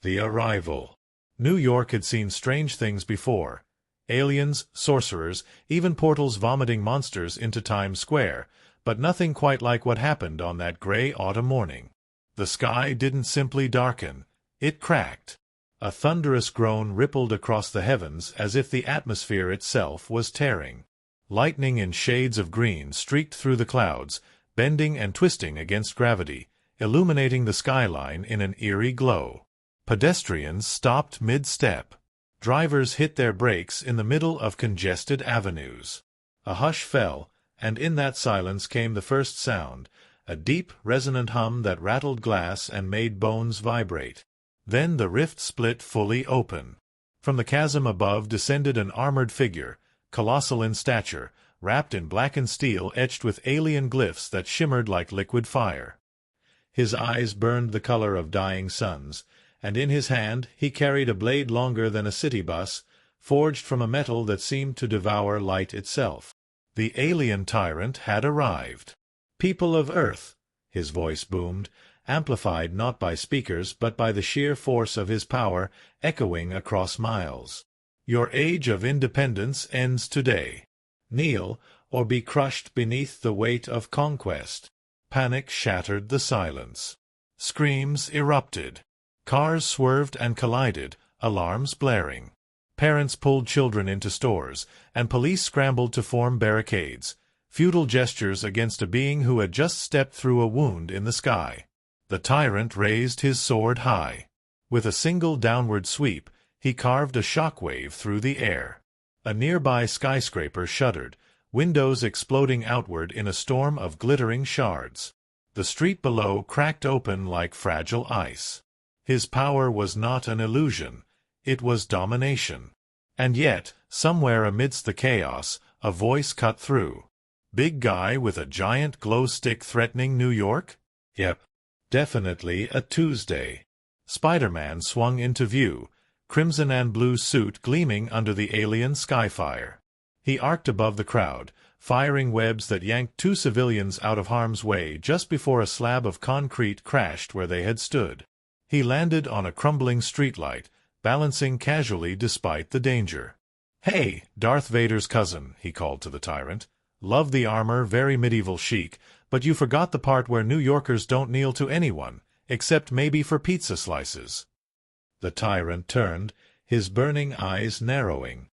The arrival. New York had seen strange things before. Aliens, sorcerers, even portals vomiting monsters into Times Square, but nothing quite like what happened on that gray autumn morning. The sky didn't simply darken, it cracked. A thunderous groan rippled across the heavens as if the atmosphere itself was tearing. Lightning in shades of green streaked through the clouds, bending and twisting against gravity, illuminating the skyline in an eerie glow. Pedestrians stopped mid-step. Drivers hit their brakes in the middle of congested avenues. A hush fell, and in that silence came the first sound, a deep, resonant hum that rattled glass and made bones vibrate. Then the rift split fully open. From the chasm above descended an armored figure, colossal in stature, wrapped in blackened steel etched with alien glyphs that shimmered like liquid fire. His eyes burned the color of dying suns, and in his hand he carried a blade longer than a city bus, forged from a metal that seemed to devour light itself. The Alien Tyrant had arrived. "People of Earth," his voice boomed, amplified not by speakers but by the sheer force of his power, echoing across miles. "Your age of independence ends today. Kneel, or be crushed beneath the weight of conquest." Panic shattered the silence. Screams erupted. Cars swerved and collided, alarms blaring. Parents pulled children into stores, and police scrambled to form barricades, futile gestures against a being who had just stepped through a wound in the sky. The tyrant raised his sword high. With a single downward sweep, he carved a shockwave through the air. A nearby skyscraper shuddered, windows exploding outward in a storm of glittering shards. The street below cracked open like fragile ice. His power was not an illusion, it was domination. And yet, somewhere amidst the chaos, a voice cut through. "Big guy with a giant glow stick threatening New York? Yep. Definitely a Tuesday." Spider-Man swung into view, crimson and blue suit gleaming under the alien skyfire. He arced above the crowd, firing webs that yanked two civilians out of harm's way just before a slab of concrete crashed where they had stood. He landed on a crumbling streetlight, balancing casually despite the danger. "Hey, Darth Vader's cousin," he called to the tyrant. "Love the armor, very medieval chic, but you forgot the part where New Yorkers don't kneel to anyone, except maybe for pizza slices." The tyrant turned, his burning eyes narrowing.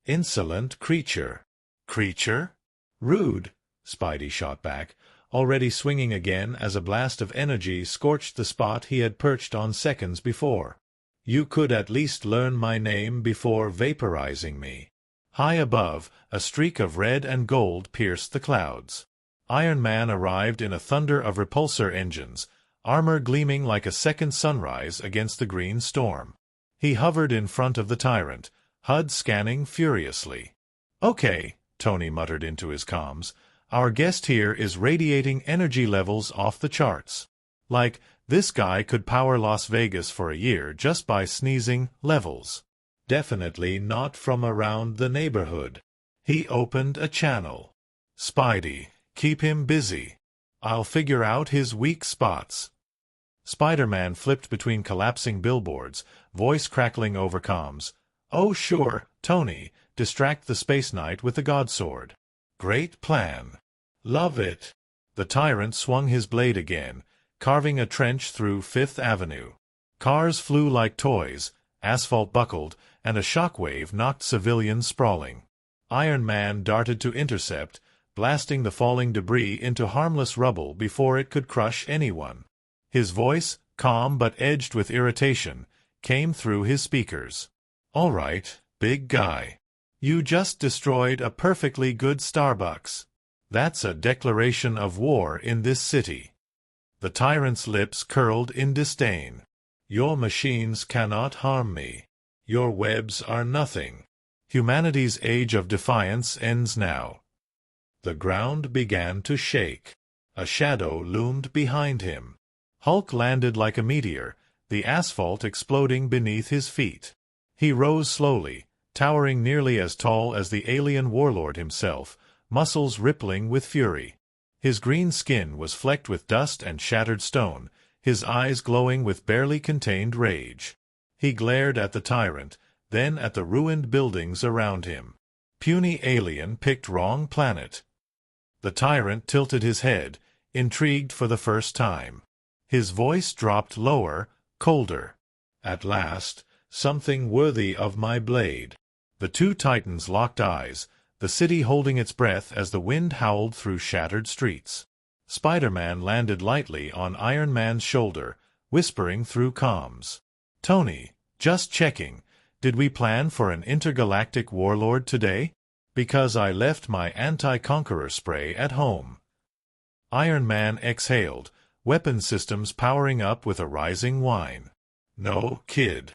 "Insolent creature." "Creature?" "Rude," Spidey shot back, already swinging again as a blast of energy scorched the spot he had perched on seconds before. "You could at least learn my name before vaporizing me." High above, a streak of red and gold pierced the clouds. Iron Man arrived in a thunder of repulsor engines, armor gleaming like a second sunrise against the green storm. He hovered in front of the tyrant, HUD scanning furiously. "Okay," Tony muttered into his comms. "Our guest here is radiating energy levels off the charts. Like, this guy could power Las Vegas for a year just by sneezing levels. Definitely not from around the neighborhood." He opened a channel. "Spidey, keep him busy. I'll figure out his weak spots." Spider-Man flipped between collapsing billboards, voice crackling over comms. "Oh sure, Tony, distract the Space Knight with the Godsword." "Great plan. Love it." The tyrant swung his blade again, carving a trench through Fifth Avenue. Cars flew like toys, asphalt buckled, and a shockwave knocked civilians sprawling. Iron Man darted to intercept, blasting the falling debris into harmless rubble before it could crush anyone. His voice, calm but edged with irritation, came through his speakers. "All right, big guy. You just destroyed a perfectly good Starbucks. That's a declaration of war in this city." The tyrant's lips curled in disdain. "Your machines cannot harm me. Your webs are nothing. Humanity's age of defiance ends now." The ground began to shake. A shadow loomed behind him. Hulk landed like a meteor, the asphalt exploding beneath his feet. He rose slowly, towering nearly as tall as the alien warlord himself, muscles rippling with fury. His green skin was flecked with dust and shattered stone, his eyes glowing with barely contained rage. He glared at the tyrant, then at the ruined buildings around him. Puny alien picked wrong planet. The tyrant tilted his head, intrigued for the first time. His voice dropped lower, colder. At last, something worthy of my blade. The two titans locked eyes, the city holding its breath as the wind howled through shattered streets. Spider-Man landed lightly on Iron Man's shoulder, whispering through comms. "Tony, just checking. Did we plan for an intergalactic warlord today? Because I left my anti-conqueror spray at home." Iron Man exhaled, weapon systems powering up with a rising whine. "No, kid.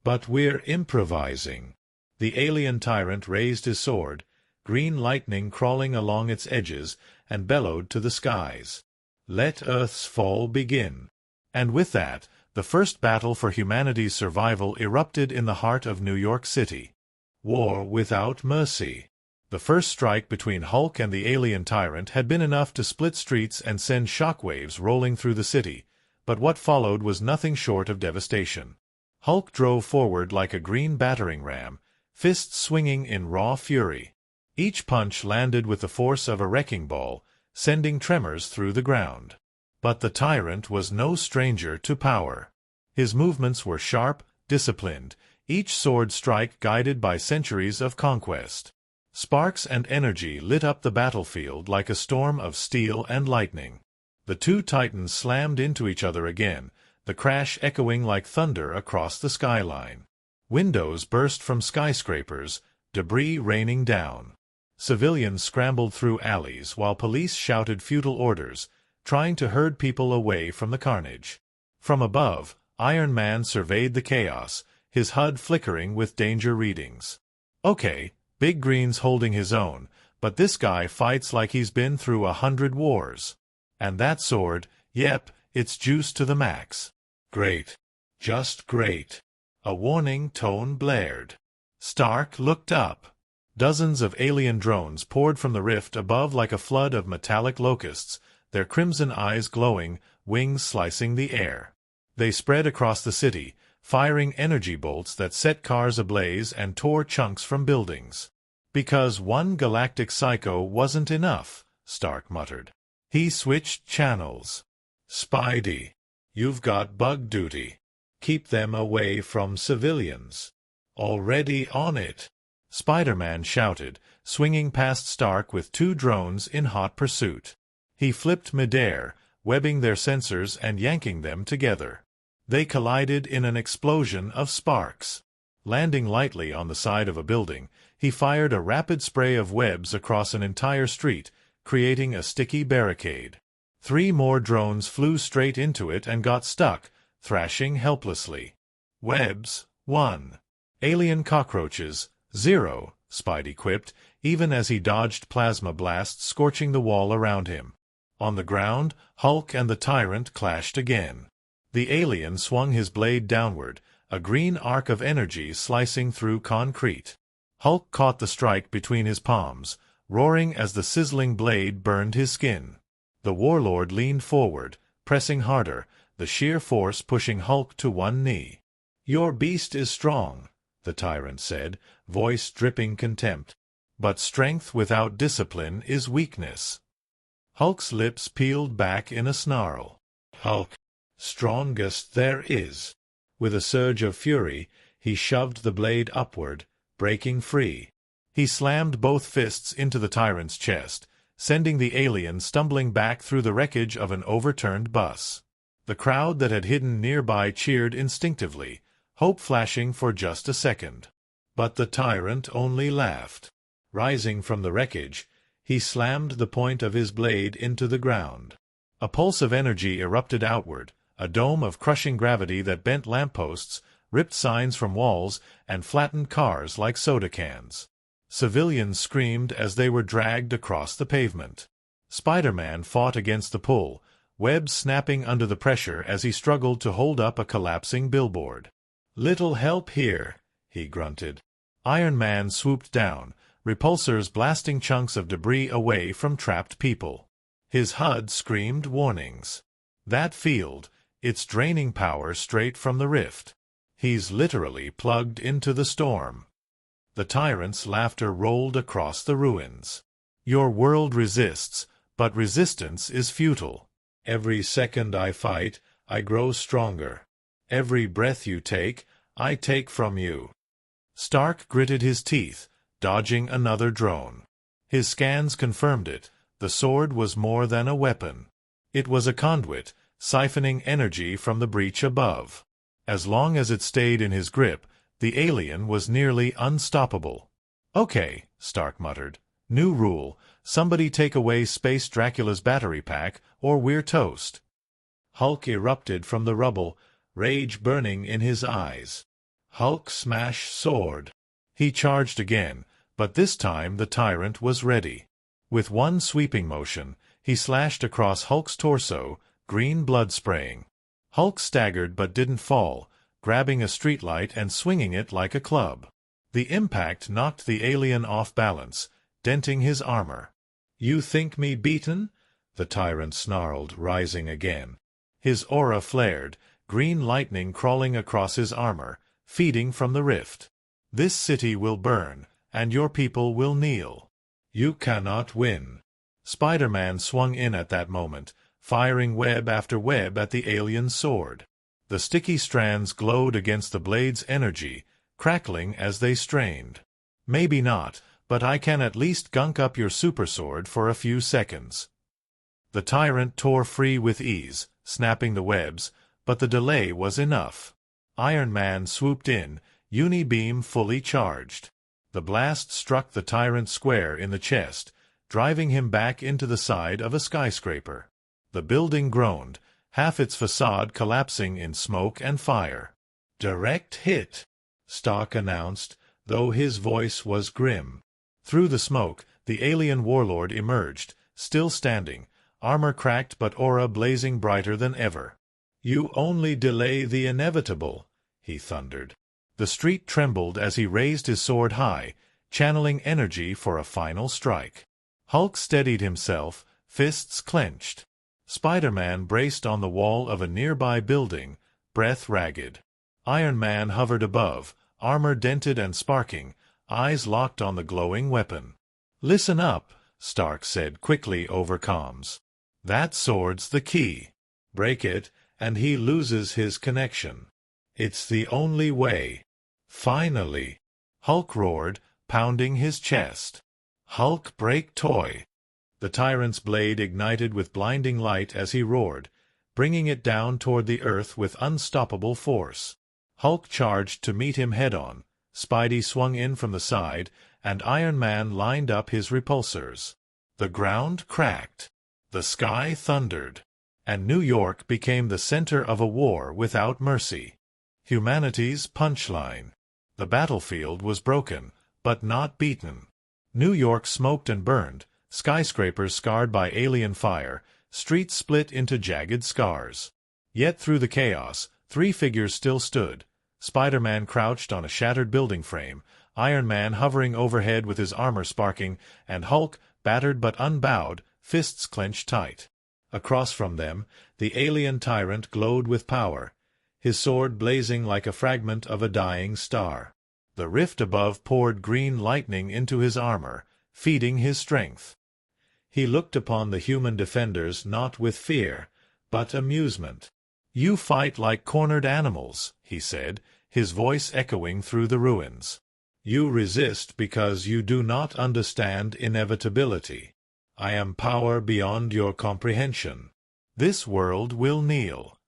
But we're improvising." The alien tyrant raised his sword, green lightning crawling along its edges, and bellowed to the skies. "Let Earth's fall begin." And with that, the first battle for humanity's survival erupted in the heart of New York City. War without mercy. The first strike between Hulk and the alien tyrant had been enough to split streets and send shockwaves rolling through the city, but what followed was nothing short of devastation. Hulk drove forward like a green battering ram, fists swinging in raw fury. Each punch landed with the force of a wrecking ball, sending tremors through the ground. But the tyrant was no stranger to power. His movements were sharp, disciplined, each sword strike guided by centuries of conquest. Sparks and energy lit up the battlefield like a storm of steel and lightning. The two titans slammed into each other again, the crash echoing like thunder across the skyline. Windows burst from skyscrapers, debris raining down. Civilians scrambled through alleys while police shouted futile orders, trying to herd people away from the carnage. From above, Iron Man surveyed the chaos, his HUD flickering with danger readings. "Okay, Big Green's holding his own, but this guy fights like he's been through 100 wars. And that sword, yep, it's juice to the max. Great. Just great." A warning tone blared. Stark looked up. Dozens of alien drones poured from the rift above like a flood of metallic locusts, their crimson eyes glowing, wings slicing the air. They spread across the city, firing energy bolts that set cars ablaze and tore chunks from buildings. "Because one galactic psycho wasn't enough," Stark muttered. He switched channels. "Spidey, you've got bug duty. Keep them away from civilians." "Already on it," Spider-Man shouted, swinging past Stark with two drones in hot pursuit. He flipped midair, webbing their sensors and yanking them together. They collided in an explosion of sparks. Landing lightly on the side of a building, he fired a rapid spray of webs across an entire street, creating a sticky barricade. 3 more drones flew straight into it and got stuck, thrashing helplessly. "Webs, 1. Alien cockroaches, 0, Spidey quipped, even as he dodged plasma blasts scorching the wall around him. On the ground, Hulk and the tyrant clashed again. The alien swung his blade downward, a green arc of energy slicing through concrete. Hulk caught the strike between his palms, roaring as the sizzling blade burned his skin. The warlord leaned forward, pressing harder, the sheer force pushing Hulk to one knee. "Your beast is strong," the tyrant said, voice dripping contempt. "But strength without discipline is weakness." Hulk's lips peeled back in a snarl. "Hulk, strongest there is." With a surge of fury, he shoved the blade upward, breaking free. He slammed both fists into the tyrant's chest, sending the alien stumbling back through the wreckage of an overturned bus. The crowd that had hidden nearby cheered instinctively, hope flashing for just a second. But the tyrant only laughed. Rising from the wreckage, he slammed the point of his blade into the ground. A pulse of energy erupted outward, a dome of crushing gravity that bent lampposts, ripped signs from walls, and flattened cars like soda cans. Civilians screamed as they were dragged across the pavement. Spider-Man fought against the pull, webs snapping under the pressure as he struggled to hold up a collapsing billboard. "Little help here," he grunted. Iron Man swooped down, repulsors blasting chunks of debris away from trapped people. His HUD screamed warnings. That field, its draining power straight from the rift. He's literally plugged into the storm. The tyrant's laughter rolled across the ruins. Your world resists, but resistance is futile. Every second I fight, I grow stronger. Every breath you take, I take from you. Stark gritted his teeth, dodging another drone. His scans confirmed it. The sword was more than a weapon. It was a conduit, siphoning energy from the breach above. As long as it stayed in his grip, the alien was nearly unstoppable. "Okay," Stark muttered. "New rule. Somebody take away Space Dracula's battery pack, or we're toast." Hulk erupted from the rubble, rage burning in his eyes. Hulk smash sword. He charged again, but this time the tyrant was ready. With one sweeping motion, he slashed across Hulk's torso, green blood spraying. Hulk staggered but didn't fall, grabbing a streetlight and swinging it like a club. The impact knocked the alien off balance, denting his armor. "You think me beaten?" the tyrant snarled, rising again. His aura flared, green lightning crawling across his armor, feeding from the rift. "This city will burn, and your people will kneel. You cannot win." Spider-Man swung in at that moment, firing web after web at the alien's sword. The sticky strands glowed against the blade's energy, crackling as they strained. "Maybe not, but I can at least gunk up your super sword for a few seconds." The tyrant tore free with ease, snapping the webs, but the delay was enough. Iron Man swooped in, uni-beam fully charged. The blast struck the tyrant square in the chest, driving him back into the side of a skyscraper. The building groaned, half its facade collapsing in smoke and fire. "Direct hit," Stark announced, though his voice was grim. Through the smoke, the alien warlord emerged, still standing, armor cracked but aura blazing brighter than ever. "You only delay the inevitable," he thundered. The street trembled as he raised his sword high, channeling energy for a final strike. Hulk steadied himself, fists clenched. Spider-Man braced on the wall of a nearby building, breath ragged. Iron Man hovered above, armor dented and sparking, eyes locked on the glowing weapon. "Listen up," Stark said quickly over comms. "That sword's the key. Break it, and he loses his connection. It's the only way." "Finally!" Hulk roared, pounding his chest. "Hulk break toy!" The tyrant's blade ignited with blinding light as he roared, bringing it down toward the earth with unstoppable force. Hulk charged to meet him head-on. Spidey swung in from the side, and Iron Man lined up his repulsors. The ground cracked. The sky thundered. And New York became the center of a war without mercy. Humanity's punchline. The battlefield was broken, but not beaten. New York smoked and burned, skyscrapers scarred by alien fire, streets split into jagged scars. Yet through the chaos, three figures still stood. Spider-Man crouched on a shattered building frame, Iron Man hovering overhead with his armor sparking, and Hulk, battered but unbowed, fists clenched tight. Across from them, the alien tyrant glowed with power, his sword blazing like a fragment of a dying star. The rift above poured green lightning into his armor, feeding his strength. He looked upon the human defenders not with fear, but amusement. "You fight like cornered animals," he said, his voice echoing through the ruins. "You resist because you do not understand inevitability. I am power beyond your comprehension. This world will kneel."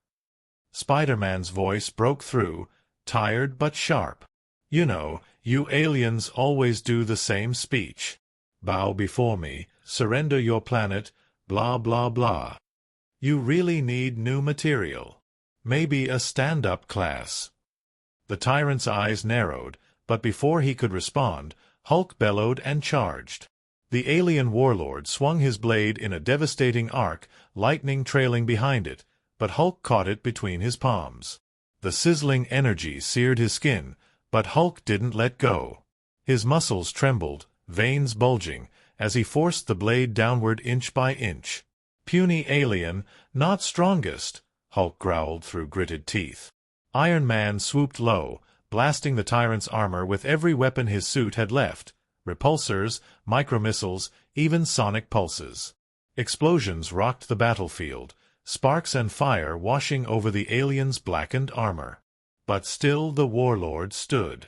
Spider-Man's voice broke through, tired but sharp. "You know, you aliens always do the same speech. Bow before me, surrender your planet, blah blah blah. You really need new material. Maybe a stand-up class." The tyrant's eyes narrowed, but before he could respond, Hulk bellowed and charged. The alien warlord swung his blade in a devastating arc, lightning trailing behind it, but Hulk caught it between his palms. The sizzling energy seared his skin, but Hulk didn't let go. His muscles trembled, veins bulging, as he forced the blade downward inch by inch. "Puny alien, not strongest," Hulk growled through gritted teeth. Iron Man swooped low, blasting the tyrant's armor with every weapon his suit had left: repulsors, micromissiles, even sonic pulses. Explosions rocked the battlefield, sparks and fire washing over the alien's blackened armor. But still the warlord stood.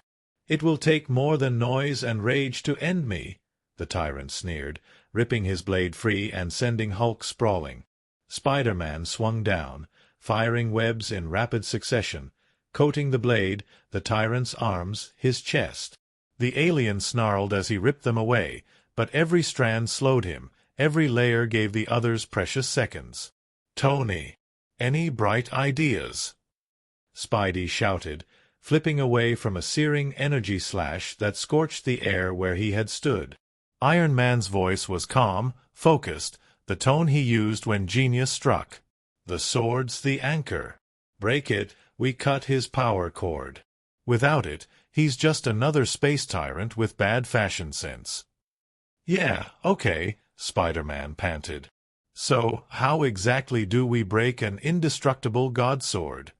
"It will take more than noise and rage to end me," the tyrant sneered, ripping his blade free and sending Hulk sprawling. Spider-Man swung down, firing webs in rapid succession, coating the blade, the tyrant's arms, his chest. The alien snarled as he ripped them away, but every strand slowed him, every layer gave the others precious seconds. "Tony, any bright ideas?" Spidey shouted, flipping away from a searing energy slash that scorched the air where he had stood. Iron Man's voice was calm, focused, the tone he used when genius struck. "The sword's the anchor. Break it, we cut his power cord. Without it, he's just another space tyrant with bad fashion sense." "Yeah, okay," Spider-Man panted. "So, how exactly do we break an indestructible godsword?"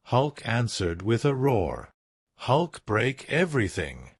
Hulk answered with a roar. "Hulk break everything."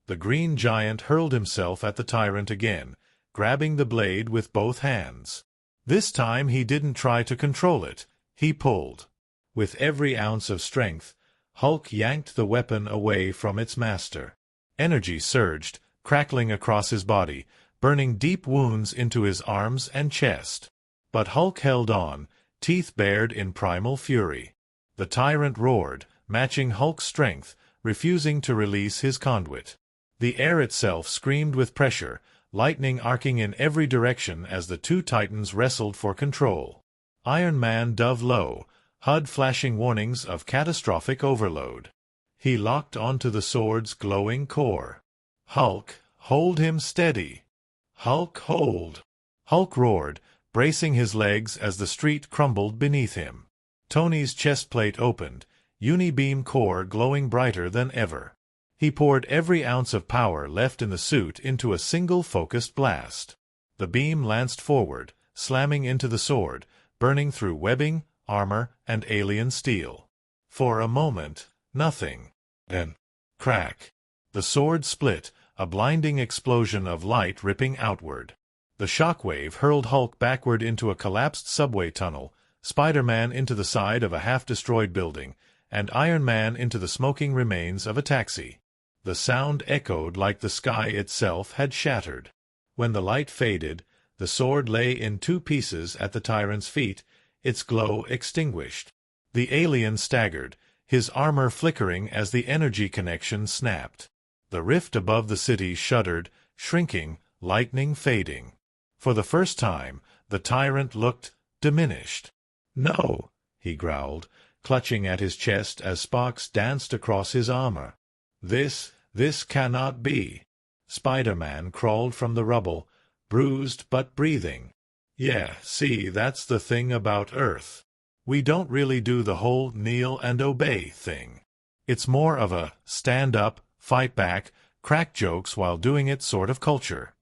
The green giant hurled himself at the tyrant again, grabbing the blade with both hands. This time he didn't try to control it, he pulled. With every ounce of strength, Hulk yanked the weapon away from its master. Energy surged, crackling across his body, burning deep wounds into his arms and chest. But Hulk held on, teeth bared in primal fury. The tyrant roared, matching Hulk's strength, refusing to release his conduit. The air itself screamed with pressure, lightning arcing in every direction as the two titans wrestled for control. Iron Man dove low, HUD flashing warnings of catastrophic overload. He locked onto the sword's glowing core. "Hulk, hold him steady. Hulk, hold." Hulk roared, bracing his legs as the street crumbled beneath him. Tony's chest plate opened, uni-beam core glowing brighter than ever. He poured every ounce of power left in the suit into a single focused blast. The beam lanced forward, slamming into the sword, burning through webbing, armor, and alien steel. For a moment, nothing. Then, crack. The sword split, a blinding explosion of light ripping outward. The shockwave hurled Hulk backward into a collapsed subway tunnel, Spider-Man into the side of a half-destroyed building, and Iron Man into the smoking remains of a taxi. The sound echoed like the sky itself had shattered. When the light faded, the sword lay in two pieces at the tyrant's feet, its glow extinguished. The alien staggered, his armor flickering as the energy connection snapped. The rift above the city shuddered, shrinking, lightning fading. For the first time, the tyrant looked diminished. "No," he growled, clutching at his chest as sparks danced across his armor. This cannot be." Spider-Man crawled from the rubble, bruised but breathing. "Yeah, see, that's the thing about Earth. We don't really do the whole kneel and obey thing. It's more of a stand up, fight back, crack jokes while doing it sort of culture."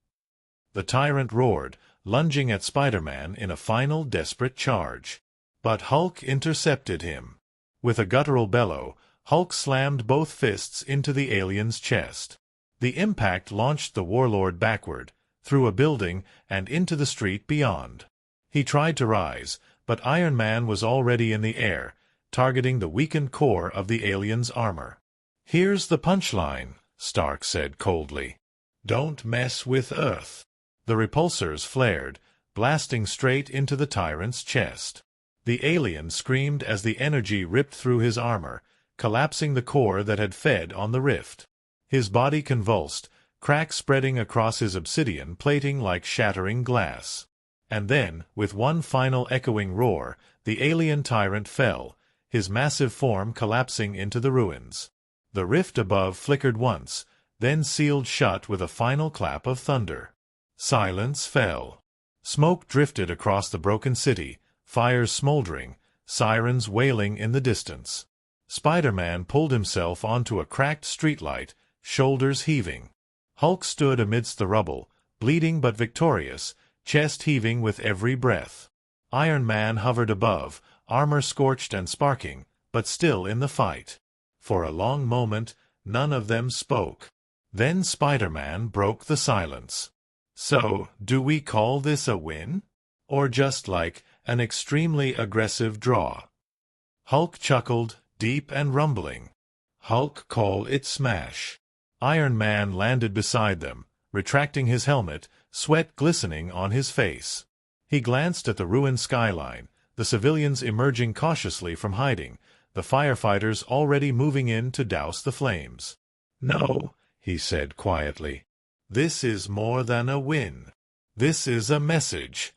The tyrant roared, lunging at Spider-Man in a final desperate charge. But Hulk intercepted him. With a guttural bellow, Hulk slammed both fists into the alien's chest. The impact launched the warlord backward, through a building, and into the street beyond. He tried to rise, but Iron Man was already in the air, targeting the weakened core of the alien's armor. "Here's the punchline," Stark said coldly. "Don't mess with Earth." The repulsors flared, blasting straight into the tyrant's chest. The alien screamed as the energy ripped through his armor, collapsing the core that had fed on the rift. His body convulsed, cracks spreading across his obsidian plating like shattering glass. And then, with one final echoing roar, the alien tyrant fell, his massive form collapsing into the ruins. The rift above flickered once, then sealed shut with a final clap of thunder. Silence fell. Smoke drifted across the broken city, fires smoldering, sirens wailing in the distance. Spider-Man pulled himself onto a cracked streetlight, shoulders heaving. Hulk stood amidst the rubble, bleeding but victorious, chest heaving with every breath. Iron Man hovered above, armor scorched and sparking, but still in the fight. For a long moment, none of them spoke. Then Spider-Man broke the silence. "So, do we call this a win? Or just like an extremely aggressive draw?" Hulk chuckled, deep and rumbling. "Hulk call it smash." Iron Man landed beside them, retracting his helmet, sweat glistening on his face. He glanced at the ruined skyline, the civilians emerging cautiously from hiding, the firefighters already moving in to douse the flames. "No," he said quietly. "This is more than a win. This is a message."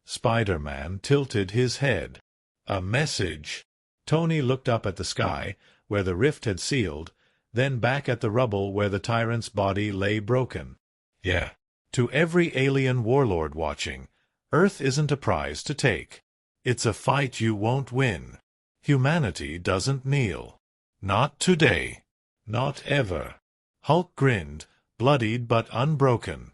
Spider-Man tilted his head. "A message?" Tony looked up at the sky, where the rift had sealed, then back at the rubble where the tyrant's body lay broken. "Yeah. To every alien warlord watching, Earth isn't a prize to take. It's a fight you won't win. Humanity doesn't kneel. Not today. Not ever." Hulk grinned, bloodied but unbroken.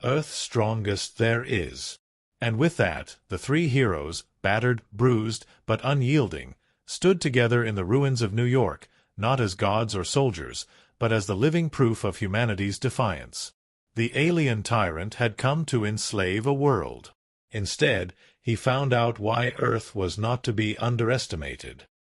"Earth's strongest there is." And with that, the three heroes, battered, bruised, but unyielding, stood together in the ruins of New York, not as gods or soldiers, but as the living proof of humanity's defiance. The alien tyrant had come to enslave a world. Instead, he found out why Earth was not to be underestimated.